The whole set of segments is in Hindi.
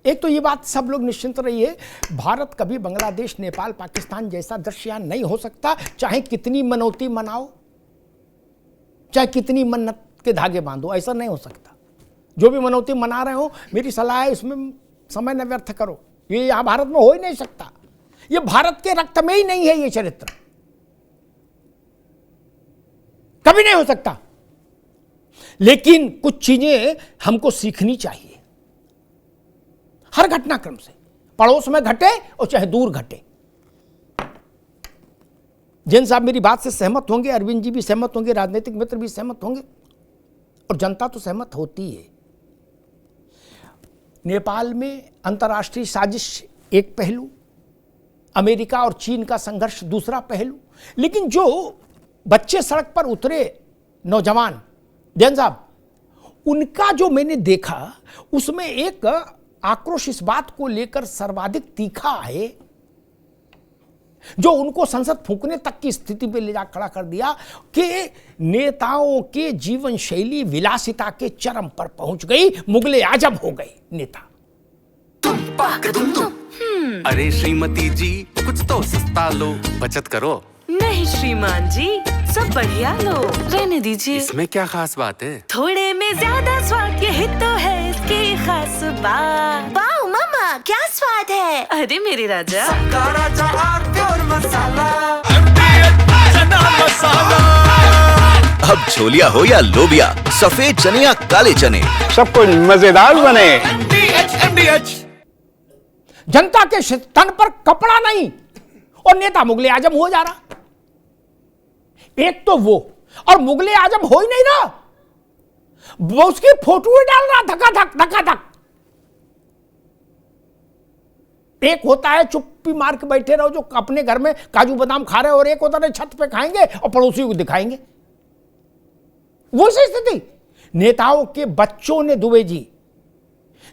एक तो ये बात सब लोग निश्चिंत रहिए, भारत कभी बांग्लादेश, नेपाल, पाकिस्तान जैसा दृश्यान नहीं हो सकता, चाहे कितनी मनौती मनाओ, चाहे कितनी मन्नत के धागे बांधो, ऐसा नहीं हो सकता। जो भी मनौती मना रहे हो, मेरी सलाह है इसमें समय न व्यर्थ करो, ये यहां भारत में हो ही नहीं सकता, ये भारत के रक्त में ही नहीं है, ये चरित्र कभी नहीं हो सकता। लेकिन कुछ चीजें हमको सीखनी चाहिए हर घटनाक्रम से, पड़ोस में घटे और चाहे दूर घटे। जैन साहब मेरी बात से सहमत होंगे, अरविंद जी भी सहमत होंगे, राजनीतिक मित्र भी सहमत होंगे और जनता तो सहमत होती है। नेपाल में अंतर्राष्ट्रीय साजिश एक पहलू, अमेरिका और चीन का संघर्ष दूसरा पहलू, लेकिन जो बच्चे सड़क पर उतरे नौजवान, जैन साहब, उनका जो मैंने देखा उसमें एक आक्रोश इस बात को लेकर सर्वाधिक तीखा है, जो उनको संसद फूंकने तक की स्थिति में ले जा खड़ा कर दिया कि नेताओं के जीवन शैली विलासिता के चरम पर पहुंच गई, मुगले आजम हो गए नेता। अरे श्रीमती जी, कुछ तो सस्ता लो, बचत करो। नहीं श्रीमान जी, सब बढ़िया लो, रहने दीजिए। इसमें क्या खास बात है? थोड़े में ज्यादा स्वाद, यही तो है इसकी खास बात। वाओ मामा, क्या स्वाद है। अरे मेरे राजा, राजा और मसाला। अब छोलिया हो या लोबिया, सफेद चने या काले चने, सब कुछ मजेदार बने। जनता के तन पर कपड़ा नहीं और नेता मुगले आजम हो जा रहा। एक तो वो, और मुगले आजम हो ही नहीं रहा, वो उसकी फोटो ही डाल रहा धक्का धक। एक होता है चुप्पी मार के बैठे रहो जो अपने घर में काजू बादाम खा रहे हो, और एक होता है छत पे खाएंगे और पड़ोसी को दिखाएंगे। वो सी स्थिति नेताओं के बच्चों ने, दुबे जी,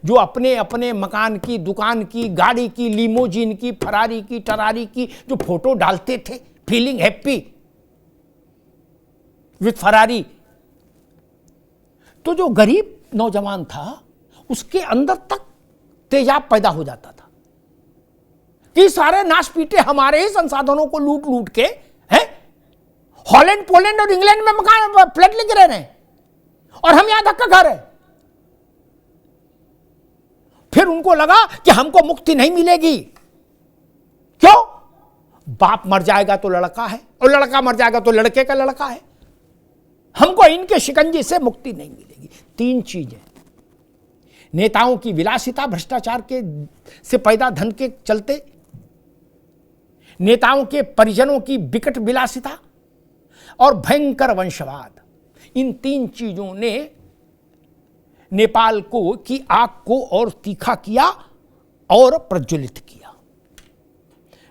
जो अपने अपने मकान की, दुकान की, गाड़ी की, लीमोजीन की, फरारी की, टरारी की जो फोटो डालते थे, फीलिंग हैप्पी विथ फरारी, तो जो गरीब नौजवान था उसके अंदर तक तेजाब पैदा हो जाता था कि सारे नाश पीटे हमारे ही संसाधनों को लूट लूट के हैं, हॉलैंड, पोलैंड और इंग्लैंड में मकान फ्लैट लेके रह रहे हैं और हम यहां धक्का खा रहे हैं। फिर उनको लगा कि हमको मुक्ति नहीं मिलेगी। क्यों? बाप मर जाएगा तो लड़का है, और लड़का मर जाएगा तो लड़के का लड़का है, हमको इनके शिकंजे से मुक्ति नहीं मिलेगी। तीन चीजें, नेताओं की विलासिता, भ्रष्टाचार के से पैदा धन के चलते, नेताओं के परिजनों की विकट विलासिता और भयंकर वंशवाद, इन तीन चीजों ने नेपाल को की आग को और तीखा किया और प्रज्वलित किया।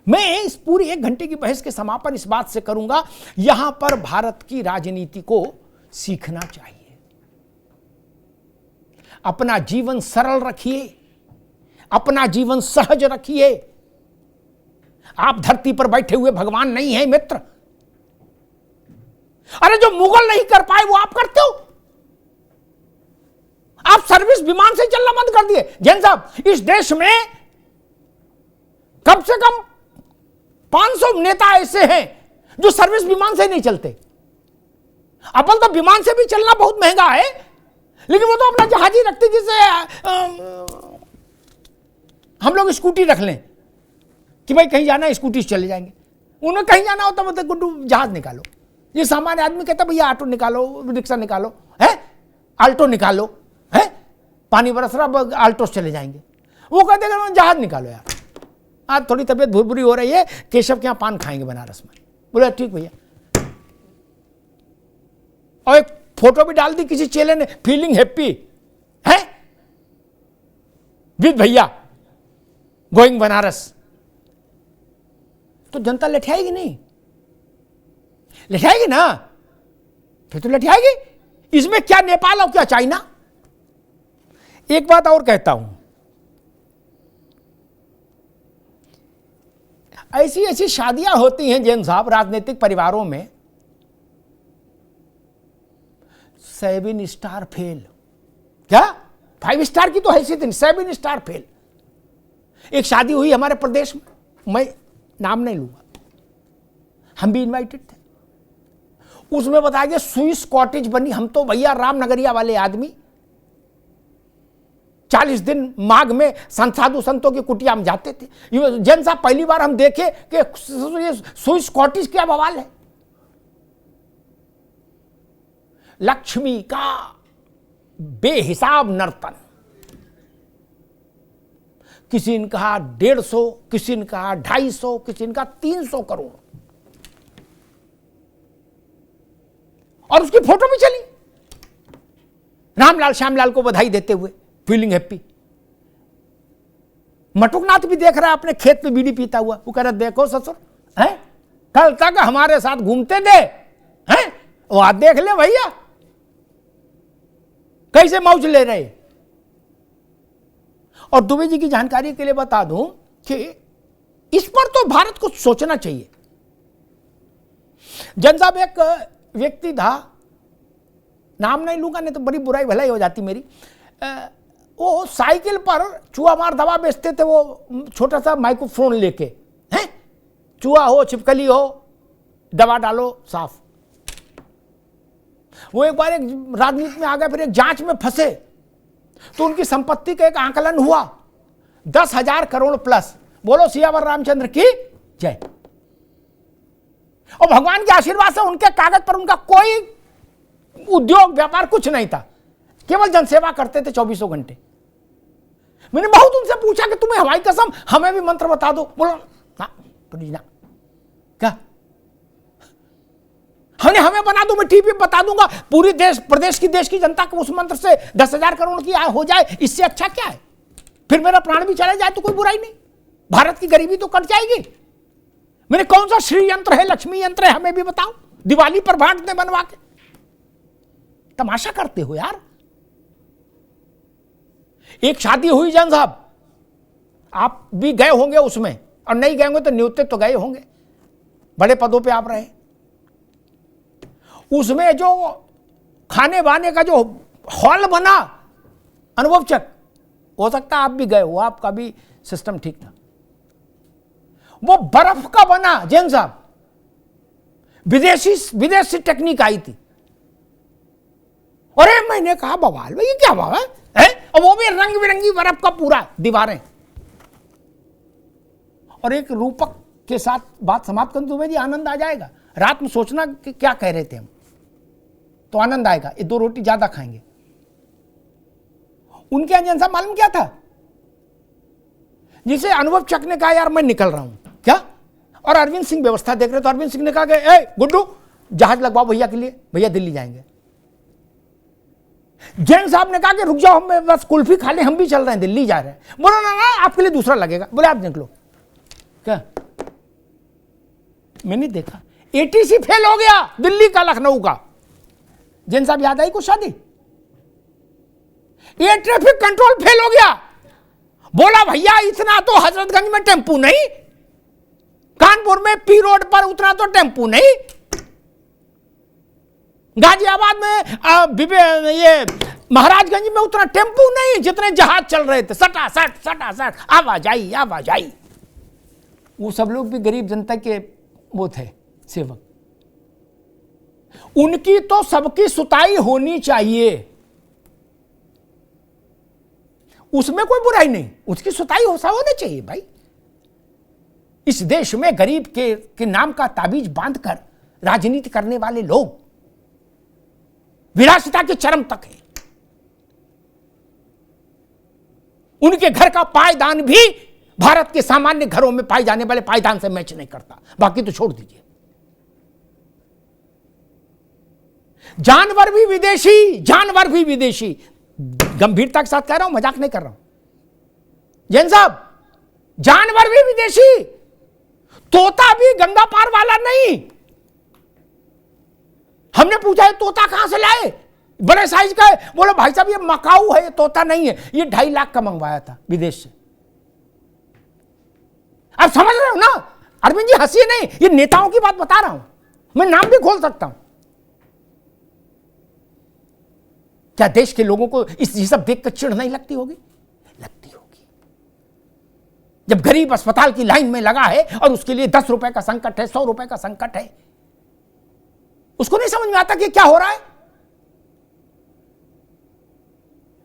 मैं इस पूरी 1 घंटे की बहस के समापन इस बात से करूंगा, यहां पर भारत की राजनीति को सीखना चाहिए। अपना जीवन सरल रखिए, अपना जीवन सहज रखिए। आप धरती पर बैठे हुए भगवान नहीं हैं मित्र। अरे जो मुगल नहीं कर पाए वो आप करते हो। आप सर्विस विमान से चलना बंद कर दिए। जैन साहब, इस देश में कम से कम 500 नेता ऐसे हैं जो सर्विस विमान से नहीं चलते। अपन तो विमान से भी चलना बहुत महंगा है, लेकिन वो तो अपना जहाज ही रखते, जिसे हम लोग स्कूटी रख लें कि भाई कहीं जाना है स्कूटी से चले जाएंगे। उन्हें कहीं जाना होता मतलब गुड्डू जहाज निकालो। ये सामान्य आदमी कहता भैया ऑटो निकालो, रिक्शा निकालो, है आल्टो निकालो, है पानी बरस रहा आल्टो से चले जाएंगे। वो कहते हैं जहाज निकालो यार, आज थोड़ी तबीयत भुरभुरी हो रही है, केशव के यहाँ पान खाएंगे बनारस में। बोले ठीक भैया, और एक फोटो भी डाल दी किसी चेले ने, फीलिंग हैप्पी है विद भैया गोइंग बनारस। तो जनता लठियाएगी नहीं? लठियाएगी ना, फिर तो लठियाएगी। इसमें क्या नेपाल और क्या चाइना। एक बात और कहता हूं, ऐसी ऐसी शादियां होती हैं जैन साहब राजनीतिक परिवारों में, 7 स्टार फेल, क्या 5 स्टार की तो हैसियत नहीं, 7 स्टार फेल। एक शादी हुई हमारे प्रदेश में, मैं नाम नहीं लूंगा, हम भी इनवाइटेड थे। उसमें बताया गया स्विस कॉटेज बनी। हम तो भैया रामनगरिया वाले आदमी 40 दिन माघ में साधु संतों की कुटिया में जाते थे। जैन साहब पहली बार हम देखे कि ये स्विस कॉटेज क्या बवाल है। लक्ष्मी का बेहिसाब नर्तन, किसी ने कहा 150, किसी ने कहा 250, किसी ने कहा 300 करोड़, और उसकी फोटो भी चली रामलाल श्यामलाल को बधाई देते हुए, फीलिंग हैप्पी। मटुकनाथ भी देख रहा है अपने खेत में बीड़ी पीता हुआ। वो कह रहा देखो ससुर, हैं कल तक हमारे साथ घूमते थे, हैं वो आज देख ले भैया कैसे मौज ले रहे। और दुबे जी की जानकारी के लिए बता दूं कि इस पर तो भारत को सोचना चाहिए। जन साहब एक व्यक्ति था, नाम नहीं लूंगा नहीं तो बड़ी बुराई भलाई हो जाती मेरी। वो साइकिल पर चूहा मार दवा बेचते थे, वो छोटा सा माइक्रोफोन लेके, हैं चूहा हो छिपकली हो दवा डालो साफ। वो एक बार एक राजनीति में आ गए, फिर एक जांच में फंसे तो उनकी संपत्ति का एक आंकलन हुआ 10,000 करोड़ प्लस। बोलो सियावर रामचंद्र की जय। और भगवान के आशीर्वाद से उनके कागज पर उनका कोई उद्योग व्यापार कुछ नहीं था, केवल जनसेवा करते थे 24 घंटे। मैंने बहुत उनसे पूछा कि तुम्हें हमारी कसम हमें भी मंत्र बता दो। बोलो ना प्लीज ना, क्या हमें बना दो, मैं टीवी पे बता दूंगा, पूरी प्रदेश की जनता को उस मंत्र से 10,000 करोड़ की आय हो जाए, इससे अच्छा क्या है। फिर मेरा प्राण भी चला जाए तो कोई बुराई नहीं, भारत की गरीबी तो कट जाएगी। मैंने कौन सा श्री यंत्र है, लक्ष्मी यंत्र है, हमें भी बताओ, दिवाली पर बांट दे बनवा के। तमाशा करते हो यार। एक शादी हुई जन साहब, आप भी गए होंगे उसमें, और नहीं गए होंगे तो न्योते तो गए होंगे, बड़े पदों पे आप रहे। उसमें जो खाने बाने का जो हॉल बना अनुभवचक, हो सकता है आप भी गए हो, आपका भी सिस्टम ठीक था। वो बर्फ का बना जैन साहब, विदेश से टेक्निक आई थी। अरे मैंने कहा बवाल भाई, ये क्या बवाल है? और वो भी रंग बिरंगी बर्फ का पूरा दीवारें। और एक रूपक के साथ बात समाप्त कर तुम्हें जी आनंद आ जाएगा। रात में सोचना कि क्या कह रहे थे हम, तो आनंद आएगा। ये 2 रोटी ज्यादा खाएंगे। उनके अजन साहब मालूम क्या था, जिसे अनुभव चक ने कहा यार मैं निकल रहा हूं क्या, और अरविंद सिंह व्यवस्था देख रहे, तो अरविंद सिंह ने कहा कि ए गुड्डू जहाज लगवाओ भैया के लिए, भैया दिल्ली जाएंगे। जैन साहब ने कहा कि रुक जाओ, हम बस कुल्फी खा ले, हम भी चल रहे हैं, दिल्ली जा रहे हैं। बोलो ना आपके लिए दूसरा लगेगा। बोले आप निकलो। क्या मैंने देखा एटीसी फेल हो गया दिल्ली का, लखनऊ का। जैन साहब याद आई कुछ शादी, ये ट्रैफिक कंट्रोल फेल हो गया। बोला भैया इतना तो हजरतगंज में टेम्पू नहीं, कानपुर में पी रोड पर उतना तो टेम्पू नहीं, गाजियाबाद में ये महाराजगंज में उतना टेम्पू नहीं जितने जहाज चल रहे थे, सटा आवाजाई। वो सब लोग भी गरीब जनता के वो थे सेवक। उनकी तो सबकी सुताई होनी चाहिए, उसमें कोई बुराई नहीं, उसकी सुताई होनी चाहिए भाई। इस देश में गरीब के नाम का ताबीज बांधकर राजनीति करने वाले लोग विलासिता के चरम तक है। उनके घर का पायदान भी भारत के सामान्य घरों में पाए जाने वाले पायदान से मैच नहीं करता, बाकी तो छोड़ दीजिए। जानवर भी विदेशी, गंभीरता के साथ कह रहा हूं, मजाक नहीं कर रहा हूं जैन साहब। जानवर भी विदेशी, तोता भी गंगा पार वाला नहीं। हमने पूछा है तोता कहां से लाए, बड़े साइज का है। बोलो भाई साहब ये मकाऊ है, ये तोता नहीं है, ये 2.5 लाख का मंगवाया था विदेश से। आप समझ रहे हो ना अरविंद जी, हंसी नहीं, ये नेताओं की बात बता रहा हूं, मैं नाम भी खोल सकता हूं। क्या देश के लोगों को ये सब देख कर चिढ़ नहीं लगती होगी? लगती होगी। जब गरीब अस्पताल की लाइन में लगा है और उसके लिए 10 रुपए का संकट है, 100 रुपए का संकट है, उसको नहीं समझ में आता कि क्या हो रहा है।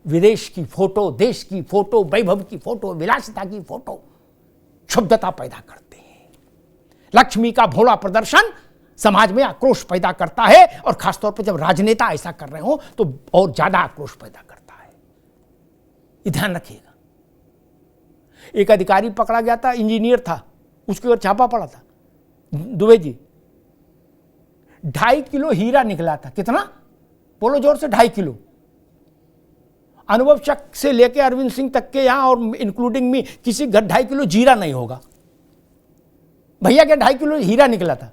विदेश की फोटो, देश की फोटो, वैभव की फोटो, विलासिता की फोटो क्षुब्धता पैदा करते हैं। लक्ष्मी का भोला प्रदर्शन समाज में आक्रोश पैदा करता है, और खासतौर पर जब राजनेता ऐसा कर रहे हो तो और ज्यादा आक्रोश पैदा करता है। ये ध्यान रखिएगा। एक अधिकारी पकड़ा गया था, इंजीनियर था, उसके ऊपर छापा पड़ा था। दुबे जी 2.5 किलो हीरा निकला था। कितना? बोलो जोर से। 2.5 किलो। अनुभव चक से लेके अरविंद सिंह तक के यहां और इंक्लूडिंग मी किसी घर 2.5 किलो जीरा नहीं होगा। भैया के 2.5 किलो हीरा निकला था।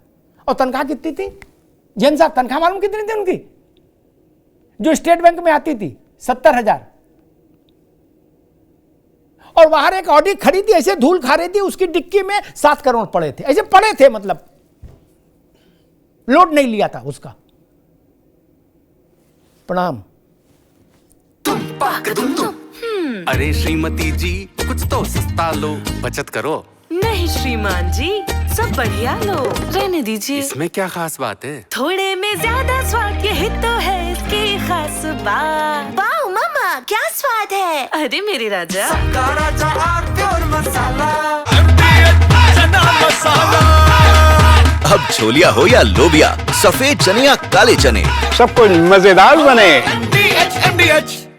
और तनख्वाह कितनी थी? जैन साहब तनख्वाह मालूम कितनी थी उनकी? जो स्टेट बैंक में आती थी 70,000। और बाहर एक ऑडी खड़ी थी, ऐसे धूल खा रही थी, उसकी डिक्की में 7 करोड़ पड़े थे। ऐसे पड़े थे, मतलब लोड नहीं लिया था उसका। प्रणाम। अरे श्रीमती जी कुछ तो सस्ता लो, बचत करो। नहीं श्रीमान जी, सब बढ़िया लो, रहने दीजिए। इसमें क्या खास बात है? थोड़े में ज्यादा स्वाद, यही तो है इसकी खास बात। वाओ मामा, क्या स्वाद है। अरे मेरे राजा, अब छोलिया हो या लोबिया, सफेद चने या काले चने, सब कुछ मजेदार बने। MDH